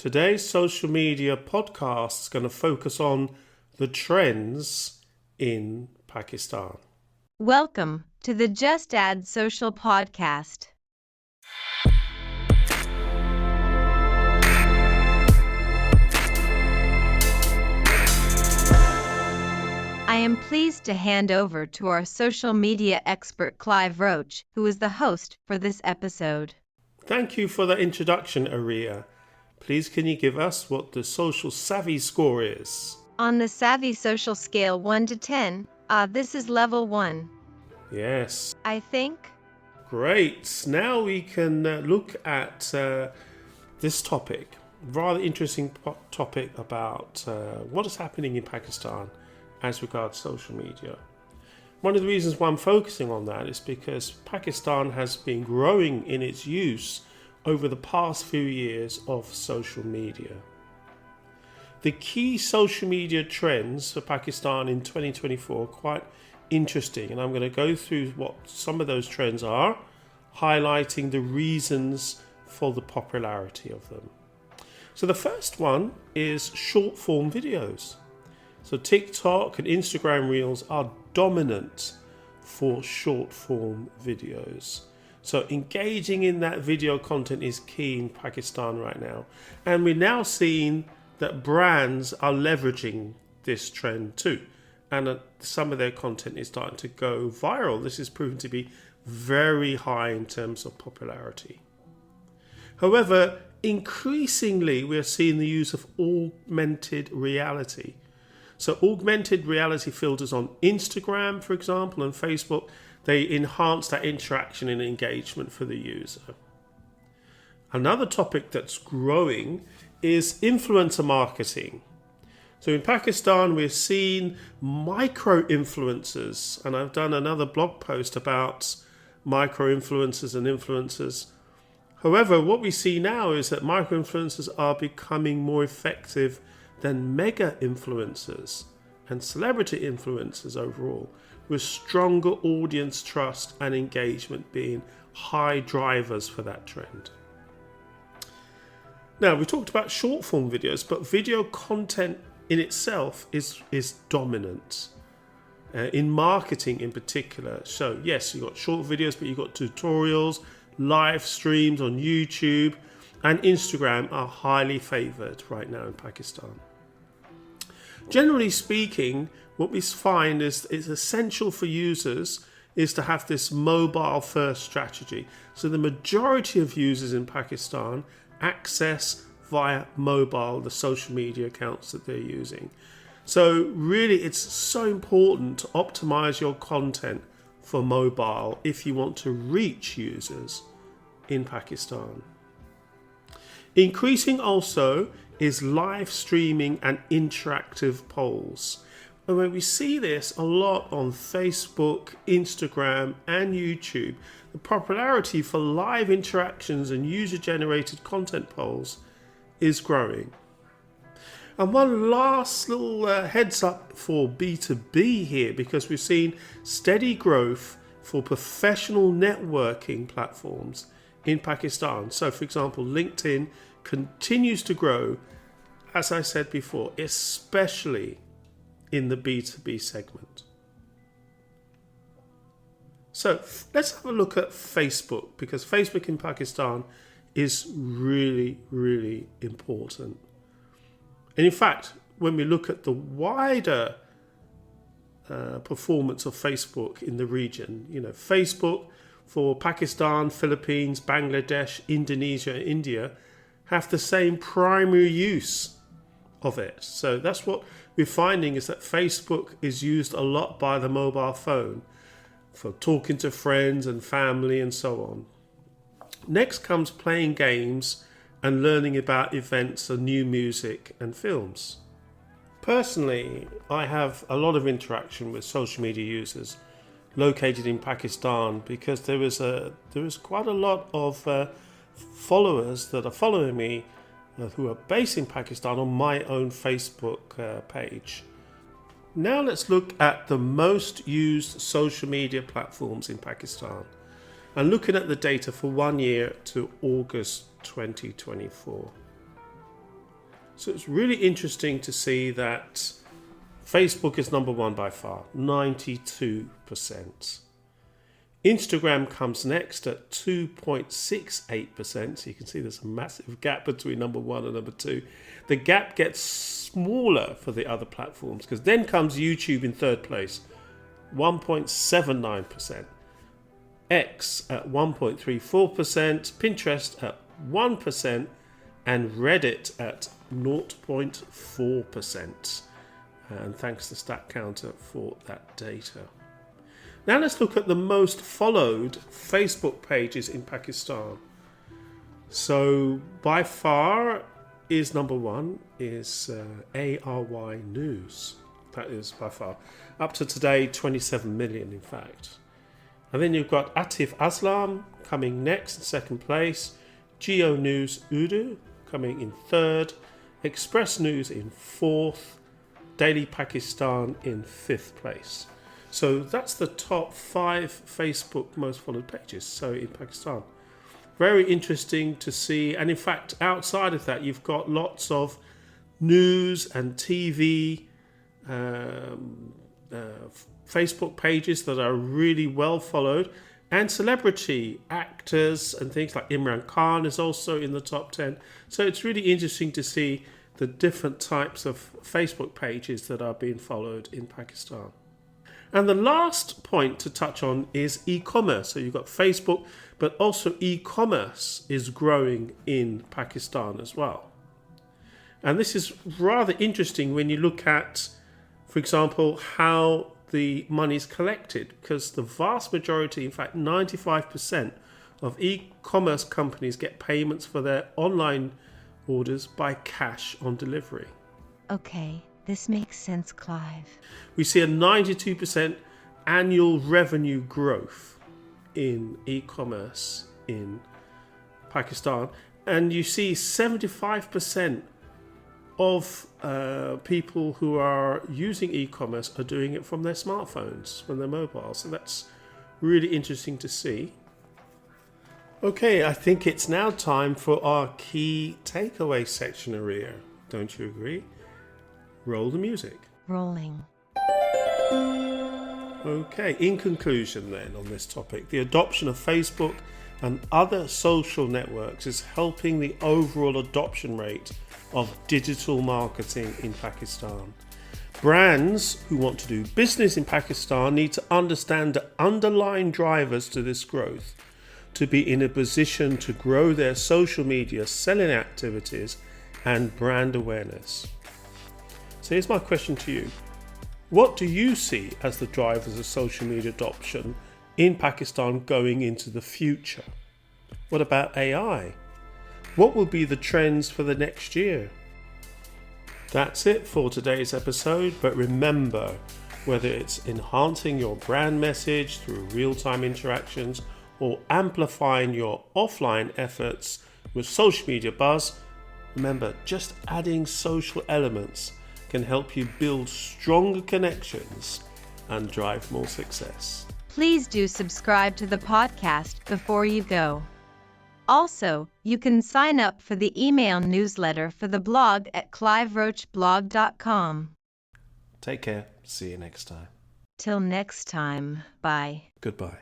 Today's social media podcast is going to focus on the trends in Pakistan. Welcome to the Just Add Social Podcast. I am pleased to hand over to our social media expert Clive Roach, who is the host for this episode. Thank you for the introduction, Aria. Please can you give us what the social savvy score is? On the Savvy Social Scale 1 to 10, this is level 1. Yes. I think. Great. Now we can look at this topic. Rather interesting topic about what is happening in Pakistan as regards social media. One of the reasons why I'm focusing on that is because Pakistan has been growing in its use over the past few years of social media. The key social media trends for Pakistan in 2024 are quite interesting, and I'm going to go through what some of those trends are, highlighting the reasons for the popularity of them. So the first one is short form videos. So TikTok and Instagram Reels are dominant for short form videos. So engaging in that video content is key in Pakistan right now. And we're now seeing that brands are leveraging this trend too. And some of their content is starting to go viral. This is proven to be very high in terms of popularity. However, increasingly we're seeing the use of augmented reality. So augmented reality filters on Instagram, for example, and Facebook, they enhance that interaction and engagement for the user. Another topic that's growing is influencer marketing. So in Pakistan, we're seeing micro-influencers, and I've done another blog post about micro-influencers and influencers. However, what we see now is that micro-influencers are becoming more effective than mega-influencers and celebrity influencers overall, with stronger audience trust and engagement being high drivers for that trend. Now, we talked about short form videos, but video content in itself is dominant in marketing in particular. So yes, you've got short videos, but you've got tutorials, live streams on YouTube and Instagram are highly favored right now in Pakistan. Generally speaking, what we find is it's essential for users is to have this mobile first strategy. So the majority of users in Pakistan access via mobile the social media accounts that they're using. So really it's so important to optimize your content for mobile if you want to reach users in Pakistan. Increasing also is live streaming and interactive polls. And when we see this a lot on Facebook, Instagram and YouTube, the popularity for live interactions and user-generated content polls is growing. And one last little heads up for B2B here, because we've seen steady growth for professional networking platforms in Pakistan. So for example, LinkedIn continues to grow, as I said before, especially in the B2B segment. So let's have a look at Facebook, because Facebook in Pakistan is really, really important. And in fact, when we look at the wider performance of Facebook in the region, Facebook for Pakistan, Philippines, Bangladesh, Indonesia, and India have the same primary use of it. So that's what we're finding, is that Facebook is used a lot by the mobile phone for talking to friends and family and so on. Next comes playing games and learning about events and new music and films. Personally, I have a lot of interaction with social media users located in Pakistan, because there is quite a lot of followers that are following me who are based in Pakistan on my own Facebook page. Now let's look at the most used social media platforms in Pakistan, and looking at the data for 1 year to August 2024. So it's really interesting to see that Facebook is number one by far, 92%. Instagram comes next at 2.68%. So you can see there's a massive gap between number one and number two. The gap gets smaller for the other platforms because then comes YouTube in third place, 1.79%. X at 1.34%, Pinterest at 1%, and Reddit at 0.4%. And thanks to StatCounter for that data. Now let's look at the most followed Facebook pages in Pakistan. So by far is number one is ARY News. That is by far. Up to today, 27 million in fact. And then you've got Atif Aslam coming next in second place. Geo News Urdu coming in third. Express News in fourth. Daily Pakistan in fifth place. So that's the top 5 Facebook most followed pages. So in Pakistan. Very interesting to see. And in fact, outside of that, you've got lots of news and TV Facebook pages that are really well followed, and celebrity actors and things like Imran Khan is also in the top 10. So it's really interesting to see the different types of Facebook pages that are being followed in Pakistan. And the last point to touch on is e-commerce. So you've got Facebook, but also e-commerce is growing in Pakistan as well. And this is rather interesting when you look at, for example, how the money is collected, because the vast majority, in fact 95% of e-commerce companies get payments for their online orders by cash on delivery. Okay, this makes sense, Clive. We see a 92% annual revenue growth in e-commerce in Pakistan, and you see 75% of people who are using e-commerce are doing it from their smartphones, from their mobiles. So that's really interesting to see. Okay, I think it's now time for our key takeaway section, Aria. Don't you agree? Roll the music. Rolling. Okay, in conclusion then on this topic, the adoption of Facebook and other social networks is helping the overall adoption rate of digital marketing in Pakistan. Brands who want to do business in Pakistan need to understand the underlying drivers to this growth to be in a position to grow their social media selling activities and brand awareness. So here's my question to you. What do you see as the drivers of social media adoption in Pakistan going into the future? What about AI? What will be the trends for the next year? That's it for today's episode, but remember, whether it's enhancing your brand message through real-time interactions or amplifying your offline efforts with social media buzz, remember, just adding social elements can help you build stronger connections and drive more success. Please do subscribe to the podcast before you go. Also, you can sign up for the email newsletter for the blog at cliveroachblog.com. Take care. See you next time. Till next time, bye. Goodbye.